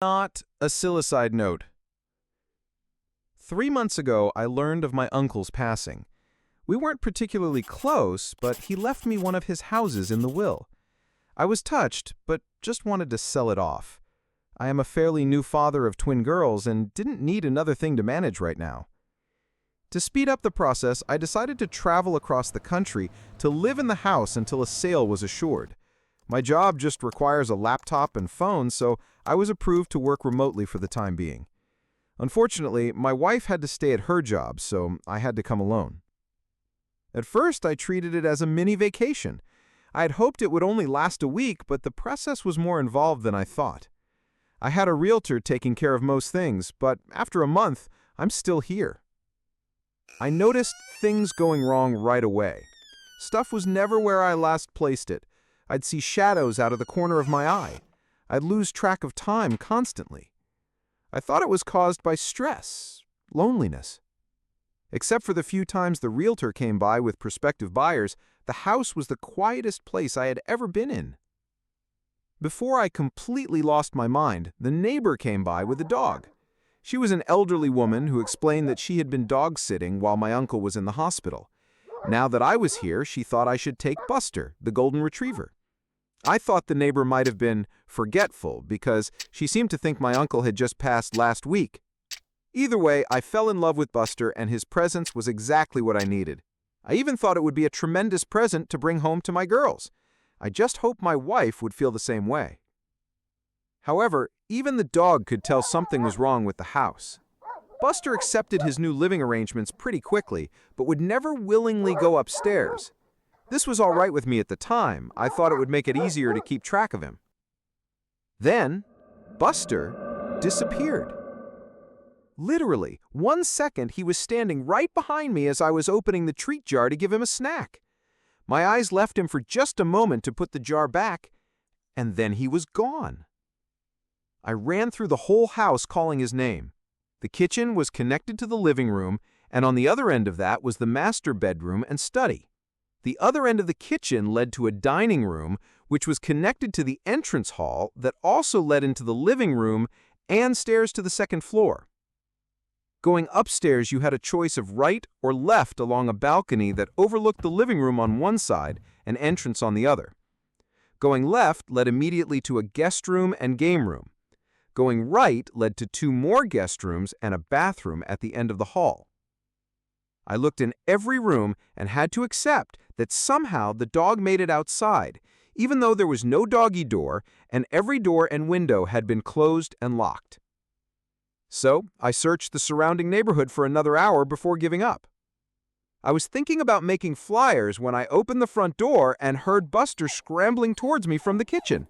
Not a suicide note. 3 months ago, I learned of my uncle's passing. We weren't particularly close, but he left me one of his houses in the will. I was touched, but just wanted to sell it off. I am a fairly new father of twin girls and didn't need another thing to manage right now. To speed up the process, I decided to travel across the country to live in the house until a sale was assured. My job just requires a laptop and phone, so I was approved to work remotely for the time being. Unfortunately, my wife had to stay at her job, so I had to come alone. At first, I treated it as a mini vacation. I had hoped it would only last a week, but the process was more involved than I thought. I had a realtor taking care of most things, but after a month, I'm still here. I noticed things going wrong right away. Stuff was never where I last placed it. I'd see shadows out of the corner of my eye. I'd lose track of time constantly. I thought it was caused by stress, loneliness. Except for the few times the realtor came by with prospective buyers, the house was the quietest place I had ever been in. Before I completely lost my mind, the neighbor came by with a dog. She was an elderly woman who explained that she had been dog-sitting while my uncle was in the hospital. Now that I was here, she thought I should take Buster, the golden retriever. I thought the neighbor might have been forgetful because she seemed to think my uncle had just passed last week. Either way, I fell in love with Buster, and his presence was exactly what I needed. I even thought it would be a tremendous present to bring home to my girls. I just hoped my wife would feel the same way. However, even the dog could tell something was wrong with the house. Buster accepted his new living arrangements pretty quickly, but would never willingly go upstairs. This was all right with me at the time. I thought it would make it easier to keep track of him. Then, Buster disappeared. Literally, 1 second he was standing right behind me as I was opening the treat jar to give him a snack. My eyes left him for just a moment to put the jar back, and then he was gone. I ran through the whole house calling his name. The kitchen was connected to the living room, and on the other end of that was the master bedroom and study. The other end of the kitchen led to a dining room, which was connected to the entrance hall that also led into the living room and stairs to the second floor. Going upstairs, you had a choice of right or left along a balcony that overlooked the living room on one side and entrance on the other. Going left led immediately to a guest room and game room. Going right led to 2 more guest rooms and a bathroom at the end of the hall. I looked in every room and had to accept that somehow the dog made it outside, even though there was no doggy door and every door and window had been closed and locked. So I searched the surrounding neighborhood for another hour before giving up. I was thinking about making flyers when I opened the front door and heard Buster scrambling towards me from the kitchen.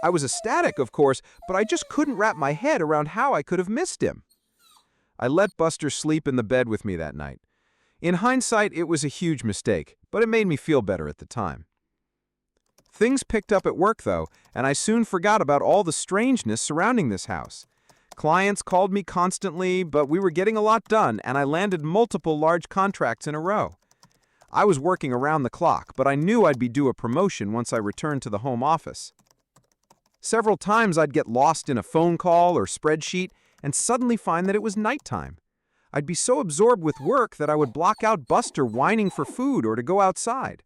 I was ecstatic, of course, but I just couldn't wrap my head around how I could have missed him. I let Buster sleep in the bed with me that night. In hindsight, it was a huge mistake, but it made me feel better at the time. Things picked up at work, though, and I soon forgot about all the strangeness surrounding this house. Clients called me constantly, but we were getting a lot done, and I landed multiple large contracts in a row. I was working around the clock, but I knew I'd be due a promotion once I returned to the home office. Several times I'd get lost in a phone call or spreadsheet and suddenly find that it was nighttime. I'd be so absorbed with work that I would block out Buster whining for food or to go outside.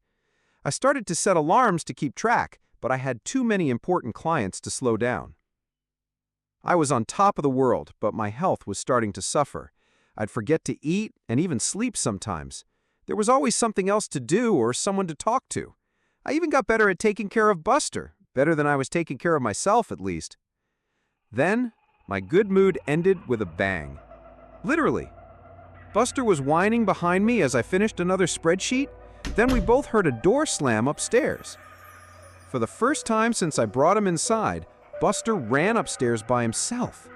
I started to set alarms to keep track, but I had too many important clients to slow down. I was on top of the world, but my health was starting to suffer. I'd forget to eat and even sleep sometimes. There was always something else to do or someone to talk to. I even got better at taking care of Buster, better than I was taking care of myself at least. Then, my good mood ended with a bang. Literally. Buster was whining behind me as I finished another spreadsheet. Then we both heard a door slam upstairs. For the first time since I brought him inside, Buster ran upstairs by himself.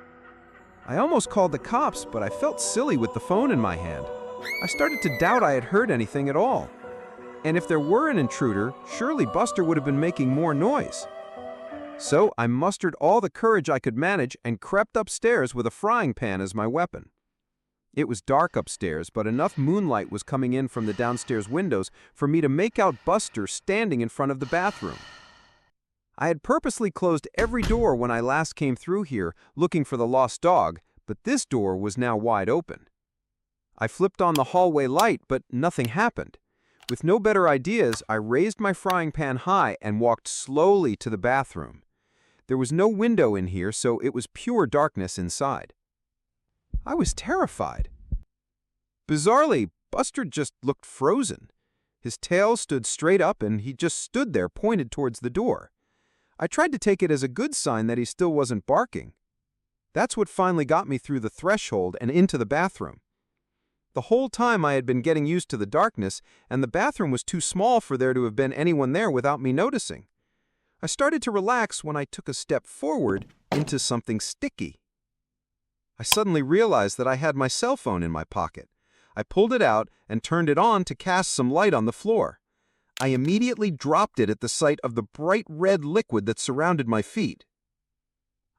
I almost called the cops, but I felt silly with the phone in my hand. I started to doubt I had heard anything at all. And if there were an intruder, surely Buster would have been making more noise. So I mustered all the courage I could manage and crept upstairs with a frying pan as my weapon. It was dark upstairs, but enough moonlight was coming in from the downstairs windows for me to make out Buster standing in front of the bathroom. I had purposely closed every door when I last came through here looking for the lost dog, but this door was now wide open. I flipped on the hallway light, but nothing happened. With no better ideas, I raised my frying pan high and walked slowly to the bathroom. There was no window in here, so it was pure darkness inside. I was terrified. Bizarrely, Buster just looked frozen. His tail stood straight up and he just stood there pointed towards the door. I tried to take it as a good sign that he still wasn't barking. That's what finally got me through the threshold and into the bathroom. The whole time I had been getting used to the darkness, and the bathroom was too small for there to have been anyone there without me noticing. I started to relax when I took a step forward into something sticky. I suddenly realized that I had my cell phone in my pocket. I pulled it out and turned it on to cast some light on the floor. I immediately dropped it at the sight of the bright red liquid that surrounded my feet.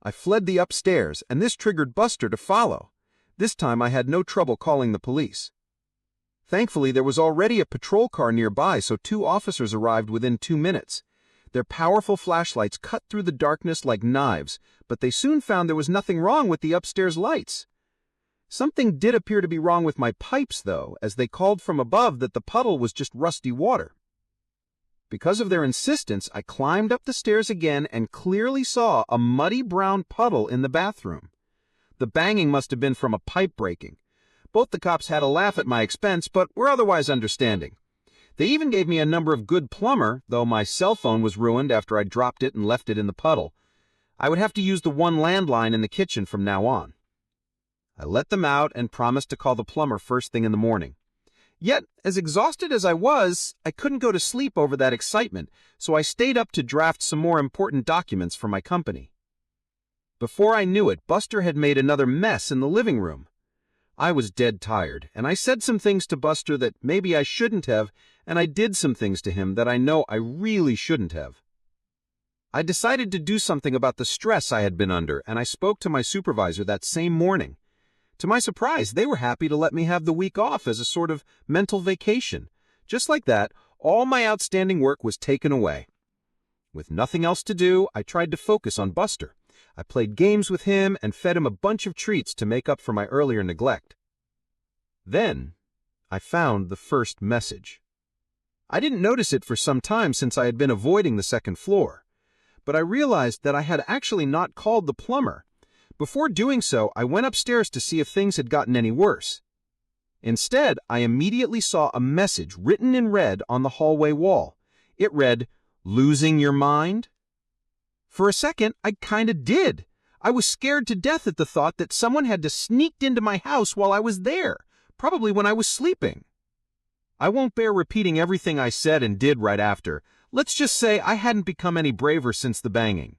I fled the upstairs, and this triggered Buster to follow. This time I had no trouble calling the police. Thankfully, there was already a patrol car nearby, so 2 officers arrived within 2 minutes. Their powerful flashlights cut through the darkness like knives, but they soon found there was nothing wrong with the upstairs lights. Something did appear to be wrong with my pipes, though, as they called from above that the puddle was just rusty water. Because of their insistence, I climbed up the stairs again and clearly saw a muddy brown puddle in the bathroom. The banging must have been from a pipe breaking. Both the cops had a laugh at my expense, but were otherwise understanding. They even gave me a number of good plumber, though my cell phone was ruined after I dropped it and left it in the puddle. I would have to use the one landline in the kitchen from now on. I let them out and promised to call the plumber first thing in the morning. Yet, as exhausted as I was, I couldn't go to sleep over that excitement, so I stayed up to draft some more important documents for my company. Before I knew it, Buster had made another mess in the living room. I was dead tired, and I said some things to Buster that maybe I shouldn't have, and I did some things to him that I know I really shouldn't have. I decided to do something about the stress I had been under, and I spoke to my supervisor that same morning. To my surprise, they were happy to let me have the week off as a sort of mental vacation. Just like that, all my outstanding work was taken away. With nothing else to do, I tried to focus on Buster. I played games with him and fed him a bunch of treats to make up for my earlier neglect. Then, I found the first message. I didn't notice it for some time since I had been avoiding the second floor, but I realized that I had actually not called the plumber. Before doing so, I went upstairs to see if things had gotten any worse. Instead, I immediately saw a message written in red on the hallway wall. It read, "Losing your mind?" For a second, I kinda did. I was scared to death at the thought that someone had sneaked into my house while I was there, probably when I was sleeping. I won't bear repeating everything I said and did right after. Let's just say I hadn't become any braver since the banging.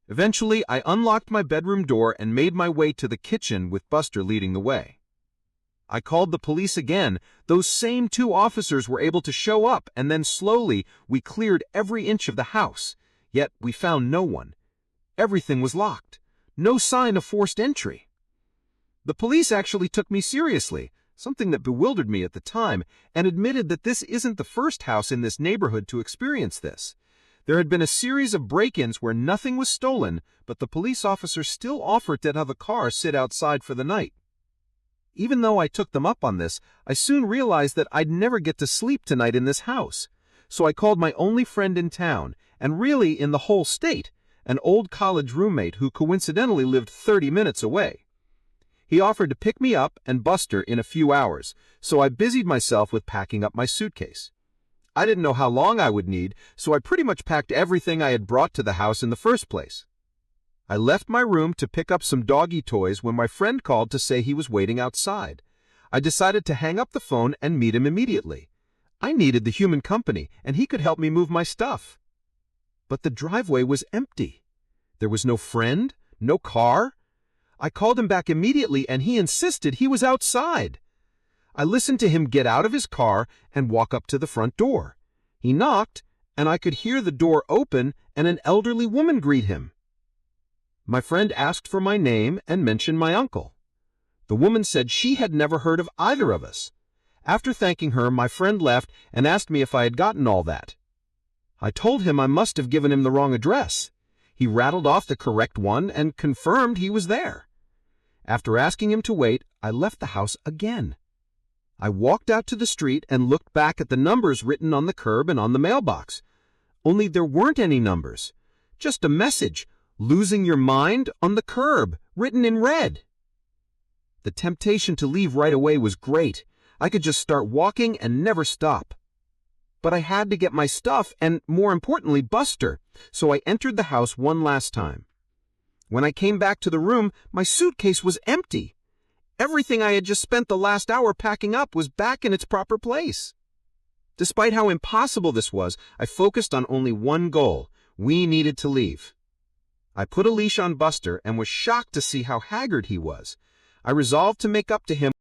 Eventually, I unlocked my bedroom door and made my way to the kitchen with Buster leading the way. I called the police again. Those same 2 officers were able to show up, and then slowly we cleared every inch of the house. Yet we found no one. Everything was locked. No sign of forced entry. The police actually took me seriously, something that bewildered me at the time, and admitted that this isn't the first house in this neighborhood to experience this. There had been a series of break-ins where nothing was stolen, but the police officers still offered to have a car sit outside for the night. Even though I took them up on this, I soon realized that I'd never get to sleep tonight in this house. So I called my only friend in town, and really in the whole state, an old college roommate who coincidentally lived 30 minutes away. He offered to pick me up and Buster in a few hours, so I busied myself with packing up my suitcase. I didn't know how long I would need, so I pretty much packed everything I had brought to the house in the first place. I left my room to pick up some doggy toys when my friend called to say he was waiting outside. I decided to hang up the phone and meet him immediately. I needed the human company, and he could help me move my stuff. But the driveway was empty. There was no friend, no car. I called him back immediately, and he insisted he was outside. I listened to him get out of his car and walk up to the front door. He knocked, and I could hear the door open and an elderly woman greet him. My friend asked for my name and mentioned my uncle. The woman said she had never heard of either of us. After thanking her, my friend left and asked me if I had gotten all that. I told him I must have given him the wrong address. He rattled off the correct one and confirmed he was there. After asking him to wait, I left the house again. I walked out to the street and looked back at the numbers written on the curb and on the mailbox. Only there weren't any numbers. Just a message, "Losing your mind," on the curb, written in red. The temptation to leave right away was great. I could just start walking and never stop. But I had to get my stuff and, more importantly, Buster, so I entered the house one last time. When I came back to the room, my suitcase was empty. Everything I had just spent the last hour packing up was back in its proper place. Despite how impossible this was, I focused on only one goal. We needed to leave. I put a leash on Buster and was shocked to see how haggard he was. I resolved to make up to him